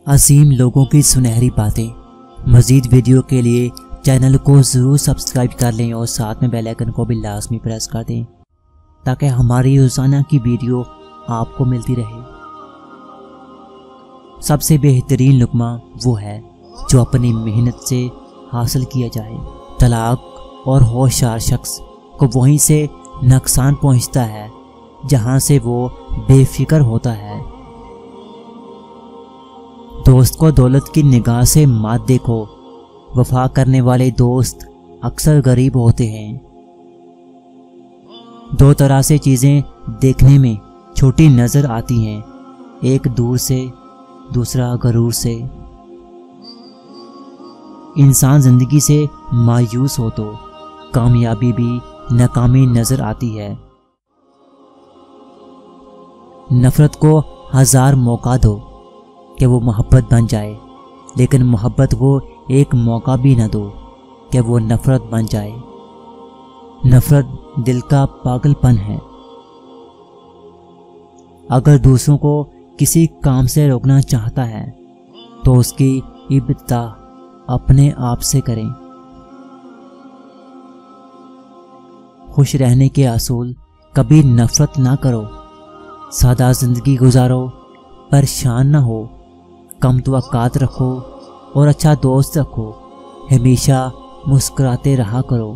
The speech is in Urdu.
عظیم لوگوں کی سنہری باتیں۔ مزید ویڈیو کے لیے چینل کو ضرور سبسکرائب کر لیں اور ساتھ میں بیل آئیکن کو بھی لازمی پریس کر دیں تاکہ ہماری روزانہ کی ویڈیو آپ کو ملتی رہے۔ سب سے بہترین لقمہ وہ ہے جو اپنی محنت سے حاصل کیا جائے۔ طلاق اور ہوشیار شخص کو وہیں سے نقصان پہنچتا ہے جہاں سے وہ بے فکر ہوتا ہے۔ دوست کو دولت کی نگاہ سے مت دیکھو، وفا کرنے والے دوست اکثر غریب ہوتے ہیں۔ دو طرح سے چیزیں دیکھنے میں چھوٹی نظر آتی ہیں، ایک دور سے، دوسرا غرور سے۔ انسان زندگی سے مایوس ہو تو کامیابی بھی ناکامی نظر آتی ہے۔ نفرت کو 1000 موقع دو کہ وہ محبت بن جائے، لیکن محبت کو ایک موقع بھی نہ دو کہ وہ نفرت بن جائے۔ نفرت دل کا پاگل پن ہے۔ اگر دوسروں کو کسی کام سے روکنا چاہتا ہے تو اس کی ابتدا اپنے آپ سے کریں۔ خوش رہنے کے اصول: کبھی نفرت نہ کرو، سادہ زندگی گزارو، پریشان نہ ہو، کم توقعات رکھو اور اچھا دوست رکھو، ہمیشہ مسکراتے رہا کرو۔